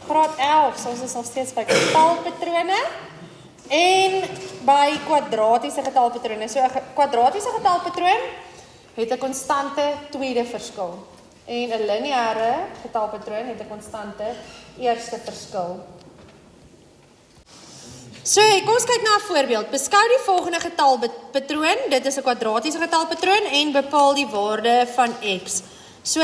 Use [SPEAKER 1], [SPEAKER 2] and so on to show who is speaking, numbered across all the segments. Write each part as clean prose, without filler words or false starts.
[SPEAKER 1] graad 11, so ons is nog steeds by getalpatrone. En by kwadratiese getalpatrone. So 'n kwadratiese getalpatroon het 'n konstante tweede verskil. En 'n lineêre getalpatroon het 'n konstante eerste verskil. So, kom ons kyk na 'n voorbeeld. Beskou die volgende getalpatroon. Dit is 'n kwadratiese getalpatroon en bepaal die waarde van x. So,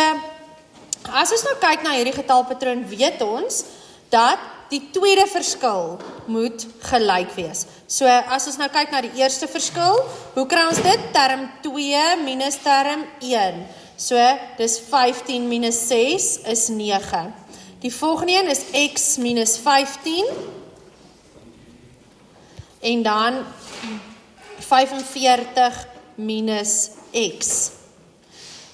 [SPEAKER 1] as ons nou kyk na hierdie getalpatroon, weet ons dat die tweede verskil moet gelyk wees. So, as ons nou kyk na die eerste verskil, hoe kry ons dit? Term 2 minus term 1. So, dis 15 minus 6 is 9. Die volgende een is x minus 15. En dan 45 minus x.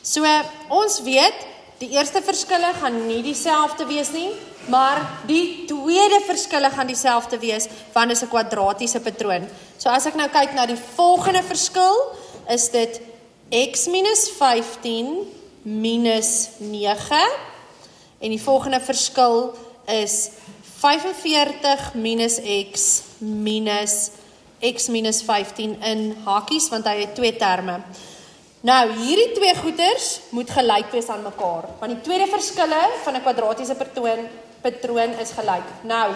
[SPEAKER 1] So, ons weet, die eerste verskille gaan nie dieselfde wees nie, maar die tweede verskille gaan dieselfde wees, want dit is 'n kwadratiese patroon. So, as ek nou kyk na die volgende verskil, is dit x minus 15 minus 9, en die volgende verskil is 45 minus x minus 15 in hakies, want hy het 2 terme. Nou, hierdie twee goeders moet gelyk wees aan mekaar, want die tweede verskille van 'n kwadratiese patroon is gelyk. Nou,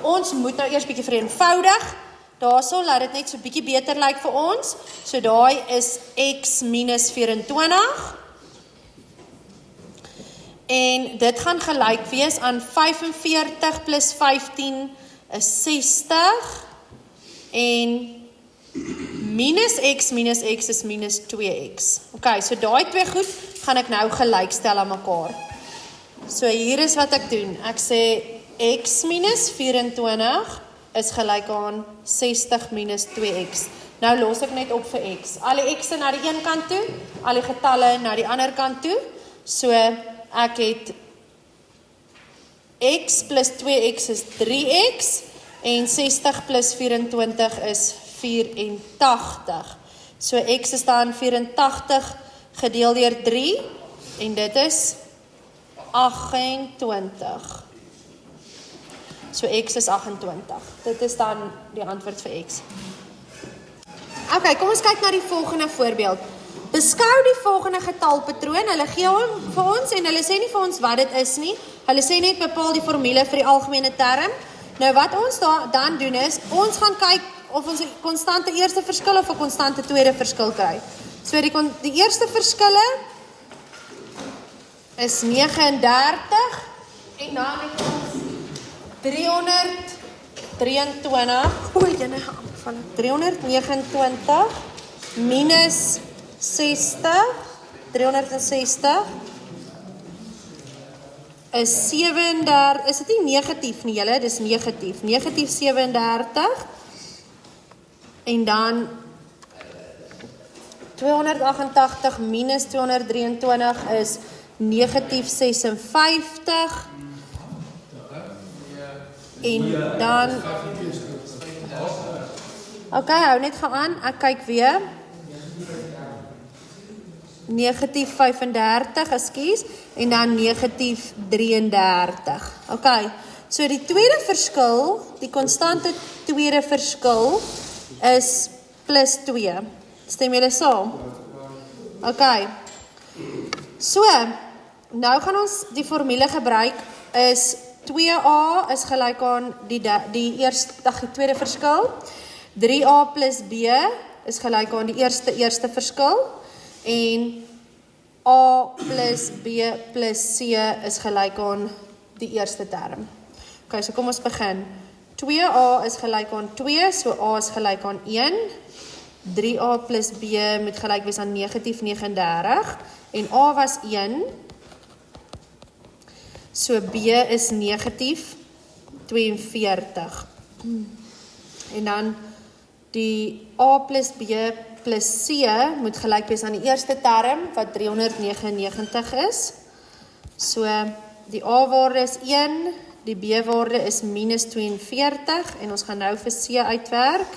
[SPEAKER 1] ons moet nou eers bietjie vereenvoudig, daarso laat dit net so bietjie beter lyk vir ons. So daai is x minus 24, en dit gaan gelyk wees aan 45 plus 15 is 60, en minus x is minus 2x. Ok, so daai twee goed gaan ek nou gelyk stel aan mekaar. So hier is wat ek doen. Ek sê x minus 24 is gelyk aan 60 minus 2x. Nou los ek net op vir x. Al die x'e na die een kant toe, al die getalle na die ander kant toe. So ek het x plus 2x is 3x, en 60 plus 24 is 84. So x is dan 84 gedeel deur 3, en dit is 28. So x is 28. Dit is dan die antwoord vir x. Ok, kom ons kyk na die volgende voorbeeld. Beskou die volgende getalpatroon. Hulle gee hom vir ons en hulle sê nie vir ons wat dit is nie. Hulle sê net bepaal die formule vir die algemene term. Nou wat ons dan doen is, ons gaan kyk of ons 'n konstante eerste verskil of 'n konstante tweede verskil kry. So die eerste verskille is 39, en dan het ons 329 minus 60, 360 is 37, is dit nie negatief nie julle, dis negatief, negatief 37, en dan 288 minus 223 is negatief 56, en dan, ok, hou net gaan, ek kyk weer, negatief 35, ekskuus, en dan negatief 33. Ok, so die tweede verskil, die konstante tweede verskil, is plus 2. Stem julle saam? Ok, so, nou gaan ons die formule gebruik, is 2a is gelyk aan die tweede verskil, 3a plus b is gelyk aan die eerste verskil, en a plus b plus c is gelyk aan die eerste term. Ok, so kom ons begin. 2a is gelyk aan 2, so a is gelyk aan 1. 3a plus b moet gelyk wees aan negatief 39, en a was 1, so b is negatief 42. En dan die a plus b plus c moet gelyk wees aan die eerste term, wat 399 is. So, die a-waarde is 1, die b-waarde is minus 42, en ons gaan nou vir c uitwerk.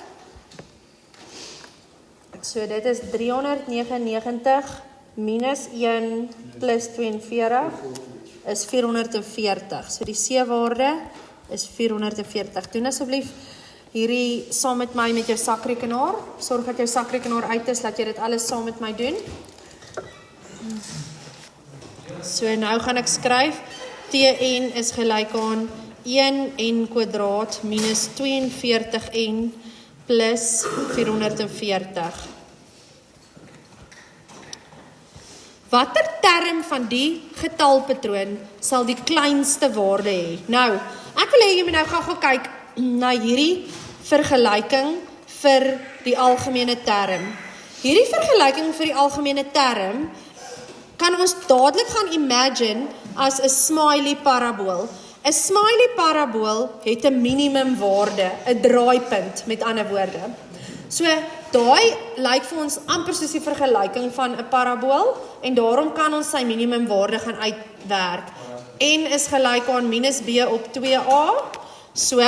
[SPEAKER 1] So, dit is 399 minus 1 plus 42, is 440. So die C-waarde is 440. Doen asseblief hierdie saam met my met jou sakrekenaar. Sorg dat jou sakrekenaar uit is, dat jy dit alles saam met my doen. So nou gaan ek skryf, Tn is gelyk aan 1n kwadraat minus 42n plus 440. Watter term van die getalpatroon sal die kleinste waarde hê? Nou, ek wil hê jy moet nou gou kyk na hierdie vergelyking vir die algemene term. Hierdie vergelyking vir die algemene term kan ons dadelik gaan imagine as 'n smiley parabool. 'n Smiley parabool het 'n minimum waarde, 'n draaipunt met ander woorde. So, daai lyk vir ons amper soos die vergelyking van 'n parabool en daarom kan ons sy minimum waarde gaan uitwerk. N is gelyk aan minus b op 2a. So,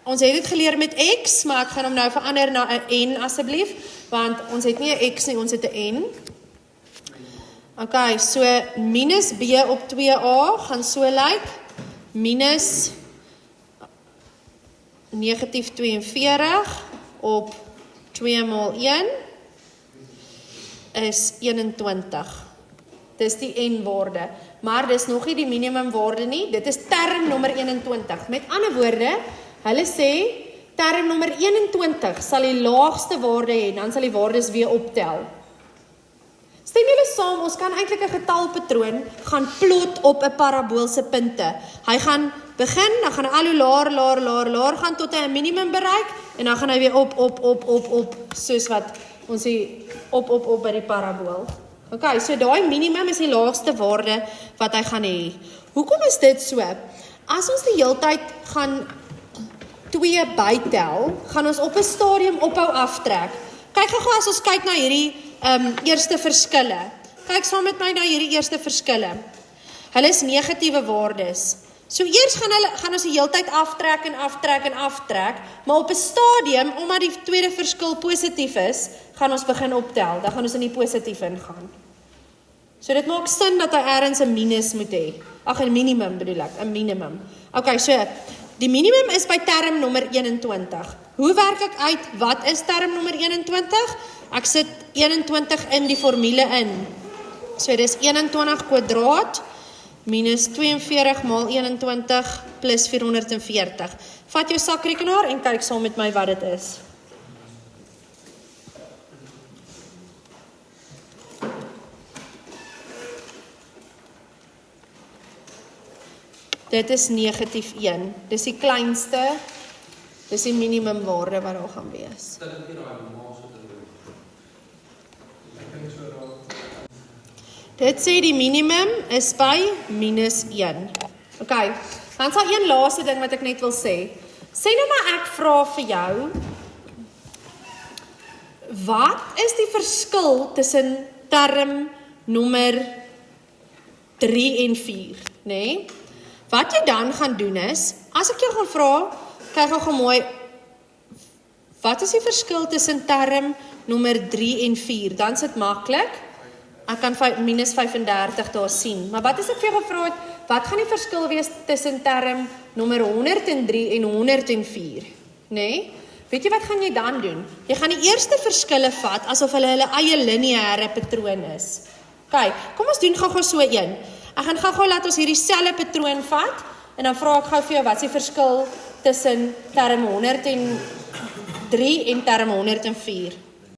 [SPEAKER 1] ons het dit geleer met x, maar ek gaan hom nou verander na 'n n asseblief, want ons het nie 'n x nie, ons het 'n n. Okay, so minus b op 2a gaan so lyk, minus negatief 42 op 2 maal 1 is 21. Dis die n-waarde, maar dis nog nie die minimum waarde nie, dit is term nommer 21. Met ander woorde, hulle sê, term nommer 21 sal die laagste waarde hê, dan sal die waardes weer optel. Stem julle saam, ons kan eintlik 'n getalpatroon gaan plot op 'n paraboolse punte. Hy gaan begin, dan gaan hy al hoe laer gaan tot hy 'n minimum bereik en dan gaan hy weer op soos wat ons sê op by die parabool. Okay, so daai minimum is die laagste waarde wat hy gaan hê. Hoekom is dit so? As ons die heeltyd gaan 2 bytel, gaan ons op 'n stadium ophou aftrek. Kyk gou as ons kyk na hierdie eerste verskille. Kyk saam met my na hierdie eerste verskille. Hulle is negatiewe waardes. So eers gaan ons die heeltyd aftrek, maar op 'n stadium, omdat die tweede verskil positief is, gaan ons begin optel. Dan gaan ons in die positief ingaan. So dit maak sin dat hy ergens 'n minus moet hê. Ag, 'n minimum bedoel ek, 'n minimum. Okay, so die minimum is by term nommer 21. Hoe werk ek uit wat is term nommer 21? Ek sit 21 in die formule in. So dis 21 kwadraat minus 42 maal 21 plus 440. Vat jou sakrekenaar en kyk saam met my wat dit is. Dit is negatief 1. Dis die kleinste, dis die minimum waarde wat daar gaan wees. Dit sê die minimum is by minus 1. Okay, dan sal een laaste ding wat ek net wil sê. Sê nou maar ek vra vir jou, wat is die verskil tussen term nommer 3 en 4, nee? Wat jy dan gaan doen is, as ek jou gaan vra, kyk gou mooi, wat is die verskil tussen term nommer 3 en 4? Dan is dit maklik. Ek kan minus 35 daar sien. Maar wat as ek vir jou gevra het, wat gaan die verskil wees tussen term nommer 103 en 104? Nee? Weet jy wat gaan jy dan doen? Jy gaan die eerste verskille vat, asof hulle eie lineêre patroon is. Kyk, kom ons doen gou so een. Ek gaan gou laat ons hierdie selfe patroon vat, en dan vra ek gou vir jou, wat is die verskil tussen term 103 en term 104?